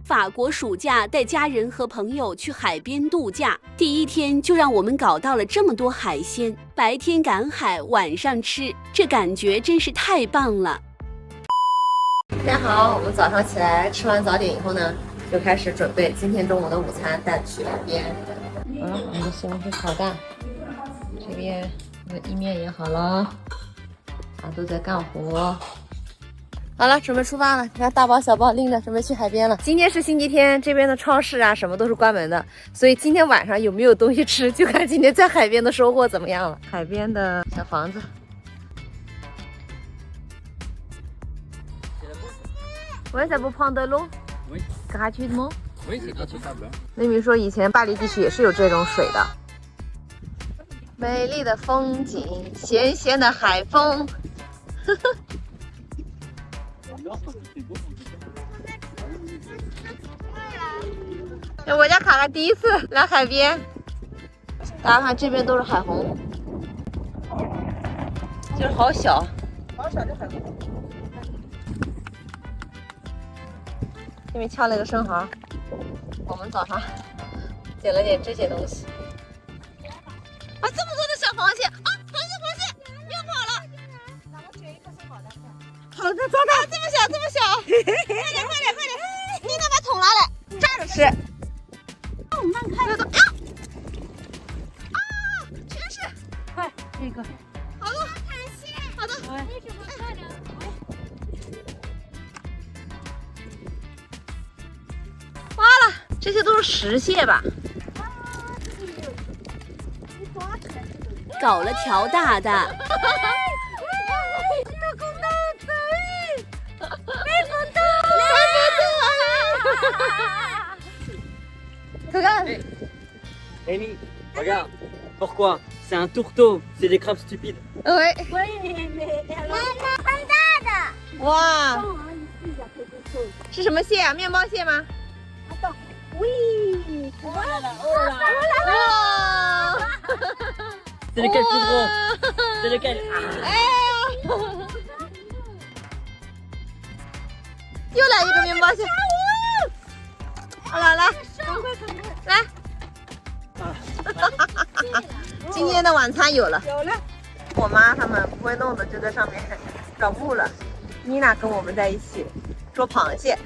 法国暑假带家人和朋友去海边度假，第一天就让我们搞到了这么多海鲜，白天赶海，晚上吃，这感觉真是太棒了。大家好，我们早上起来吃完早点以后呢，就开始准备今天中午的午餐，带去海边。我们的西红柿炒蛋，这边意面也好了，都在干活。好了，准备出发了。你看大包小包拎着，准备去海边了。今天是星期天，这边的超市啊什么都是关门的，所以今天晚上有没有东西吃，就看今天在海边的收获怎么样了。海边的小房子。Ouais, ça peut prendre de l'eau gratuitement. Oui, c'est gratuit. 雷米说以前巴黎地区也是有这种水的。美丽的风景，咸咸的海风。我家卡卡第一次来海边，大家看这边都是海虹，就是好小，好小的海虹。这边敲了一个生蚝，我们早上捡了点这些东西。啊，这么多的小螃蟹啊！螃蟹又跑了！好的，抓到！这么小！快点！你能把桶拿来，抓着吃。慢开！全是！快，这个。好了，好的。为什么漂亮？哇了，这些都是石蟹吧？搞了条大的。Amy, regarde. Pourquoi? C'est un tourteau, c'est des crabes stupides. Ouais. 哇，是什么蟹啊？面包蟹吗？哇！ C'est lequel plus gros? C'est lequel? 哎呀！又来一个面包蟹。好了，来，来。今天的晚餐有了。我妈他们不会弄的，就在上面找布了。妮娜跟我们在一起捉螃蟹，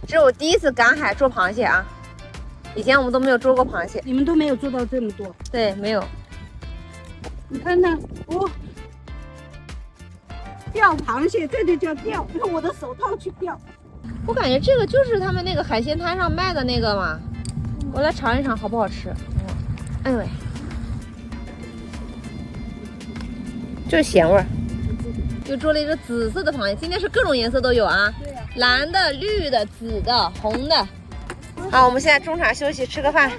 这是我第一次赶海捉螃蟹啊！以前我们都没有捉过螃蟹。你们都没有捉到这么多？对，没有。你看那钓螃蟹，这就叫钓，用我的手套去钓。我感觉这个就是他们那个海鲜摊上卖的那个嘛，我来尝一尝好不好吃。哎喂，就是咸味儿。又捉了一只紫色的螃蟹，今天是各种颜色都有啊，蓝的、绿的、紫的、红的。好，我们现在中场休息，吃个饭。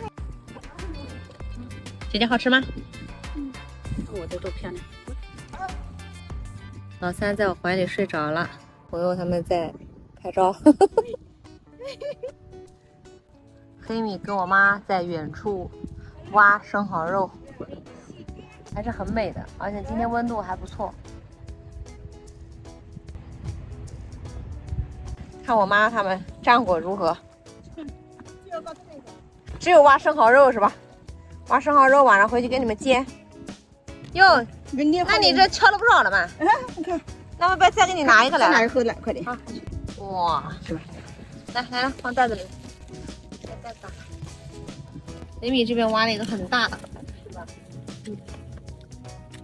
姐姐好吃吗？我的多漂亮！老三在我怀里睡着了，朋友他们在拍照。黑米跟我妈在远处挖生蚝肉，还是很美的，而且今天温度还不错。看我妈他们战果如何？只有挖生蚝肉是吧？挖生蚝肉晚上回去给你们煎。哟，那你这敲了不少了嘛？你看，那我再给你拿一个来。拿一盒来，快点。哇，是吧？来，放袋子里。雷米这边挖了一个很大的，是吧？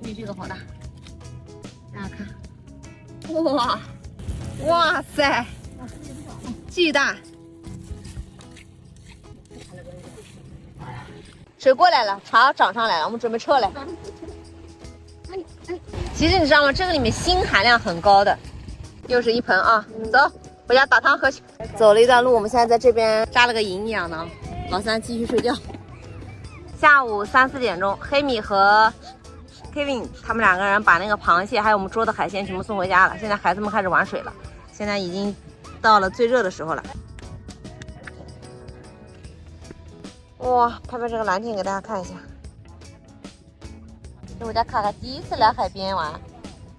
这个好大，大家看，哇塞，巨大！水过来了，潮涨上来了，我们准备撤了。其实你知道吗？这个里面锌含量很高的。又是一盆啊，走，回家打汤喝去。走了一段路，我们现在在这边扎了个营养呢。老三继续睡觉。下午3、4点钟，黑米和 Kevin 他们2个人把那个螃蟹还有我们捉的海鲜全部送回家了。现在孩子们开始玩水了，现在已经到了最热的时候了。哇，拍拍这个蓝天给大家看一下。这我家卡卡第一次来海边玩，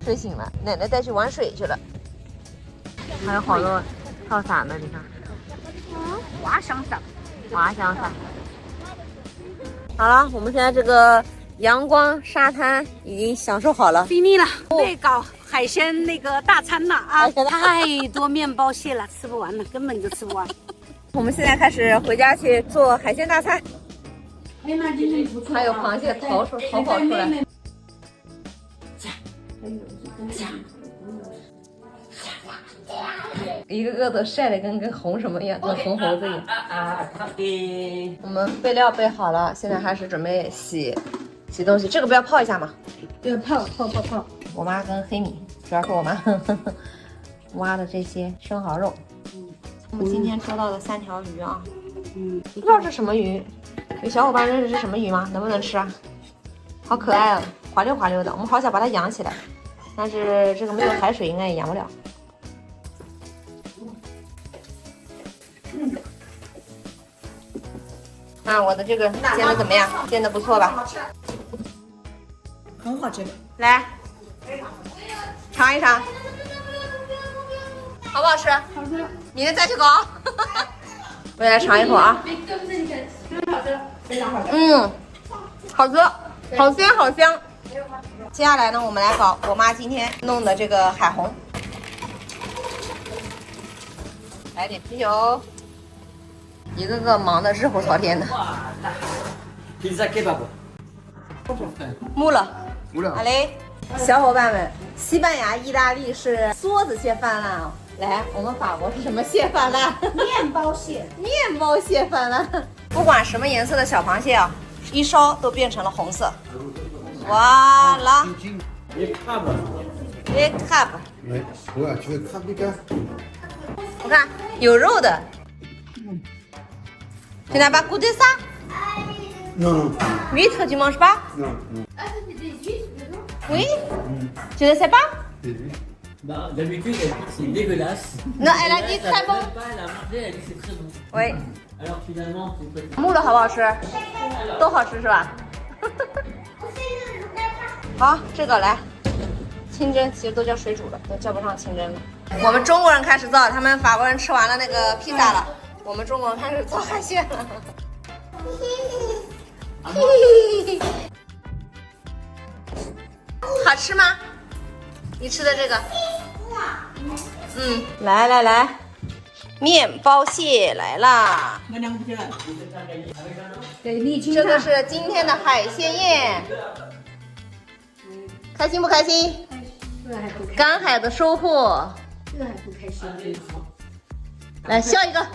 睡醒了，奶奶带去玩水去了。还有好多套伞的，你看。滑翔伞。滑翔伞。好了，我们现在这个阳光沙滩已经享受好了。菲尼了，备搞海鲜那个大餐了啊！太多面包蟹了，吃不完了，根本就吃不完。我们现在开始回家去做海鲜大餐。还有螃蟹逃跑出来。一个个都晒得跟红什么一样，跟红猴子一样。我们备料备好了，现在开始准备洗东西。这个不要泡一下吗？对，泡。我妈跟黑米，主要是我妈挖的这些生蚝肉。我们今天捉到的3条鱼啊，不知道是什么鱼，有小伙伴认识是什么鱼吗？能不能吃啊？好可爱啊，滑溜滑溜的，我们好想把它养起来，但是这个没有海水应该也养不了。啊，我的这个煎的怎么样？煎的不错吧？很好吃。来，尝一尝，好不好吃？好吃。明天再去搞。我也来尝一口啊。好吃，好鲜好香。接下来呢，我们来搞我妈今天弄的这个海虹，来点啤酒，一个个忙得热火朝天的。Pizza kebab。木了，好嘞，小伙伴们，西班牙、意大利是梭子蟹泛滥哦。来，我们法国是什么蟹泛滥？面包蟹。面包蟹泛滥。不管什么颜色的小螃蟹啊，一烧都变成了红色。哇啦！ Les crabes。Les crabes。Ouais, tu veux crabe Lucas 我看有肉的。Tu n'as pas goûté ça? Non, non. Huître, tu manges pas? Non, non. Oui? Tu ne sais pas? Bah, d'habitude, elle dit que c'est dégueulasse. Non, elle a dit très bon. Elle pas, elle a mangé, elle a dit que c'est très bon. Oui. Alors finalement, c'est pas... 木了好不好吃？都好吃是吧？好，这个来，清蒸其实都叫水煮了，都叫不上清蒸了。我们中国人开始造，他们法国人吃完了那个披萨了，我们中国人开始造海鲜了。好吃吗？你吃的这个？来，面包蟹来啦！给沥青这个是今天的海鲜宴，开心不开心？这还不开，赶海的收获，这还不开心。来笑一个。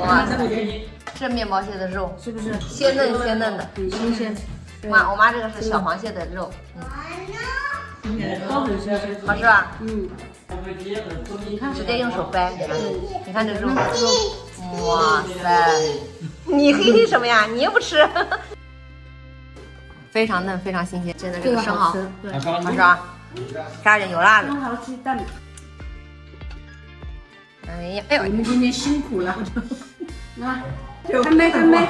哇塞，这面包蟹的肉是不是鲜嫩鲜嫩的？很新鲜？我妈这个是小螃蟹的肉，都很新鲜。好吃吧？你看，直接用手掰，你看这肉，哇塞！你嘿嘿什么呀？你又不吃？非常嫩，非常新鲜，煎的这个生蚝，对，好吃吧？加点油辣的。生蚝鸡蛋。哎呀，哎呦，我们今天辛苦了，啊！干杯，干杯！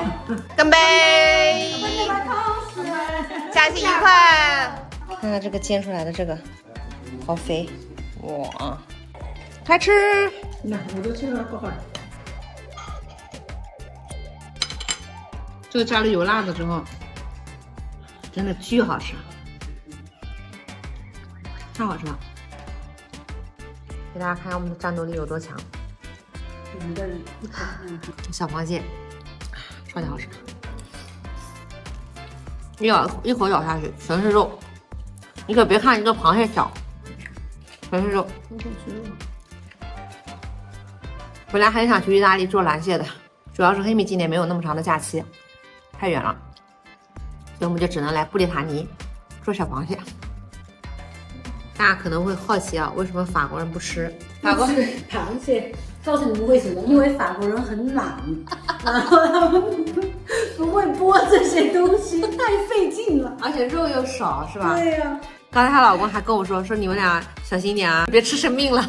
干杯！假期愉快！看看这个煎出来的这个，好肥，哇！开吃！那我都吃了不好。这个加了油辣的之后，真的巨好吃，太好吃了！给大家看看我们的战斗力有多强。2个人一口，小螃蟹，超级好吃，一口咬下去全是肉，你可别看一个螃蟹小，全是肉。本来很想去意大利做蓝蟹的，主要是黑米今年没有那么长的假期，太远了，所以我们就只能来布列塔尼做小螃蟹。大家可能会好奇啊，为什么法国人不吃？法国螃蟹告诉你们为什么？因为法国人很懒，然后他们不会剥这些东西，太费劲了。而且肉又少，是吧？对呀、刚才她老公还跟我说你们俩小心点啊，别吃生病了。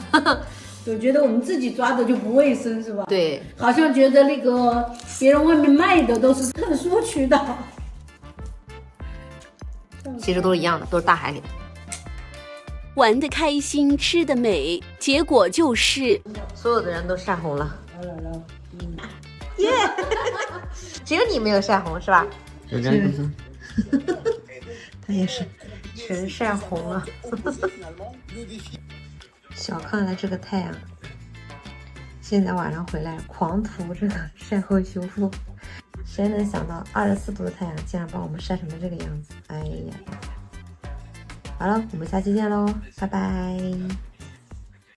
我觉得我们自己抓的就不卫生，是吧？对，好像觉得那个别人外面卖的都是特殊渠道，其实都是一样的，都是大海里。玩得开心，吃得美，结果就是所有的人都晒红了。耶！只有你没有晒红是吧？他也是全晒红了。小看了这个太阳，现在晚上回来狂涂这个晒后修复。谁能想到24度的太阳竟然把我们晒成了这个样子？哎呀呀！好了，我们下期见喽，拜拜。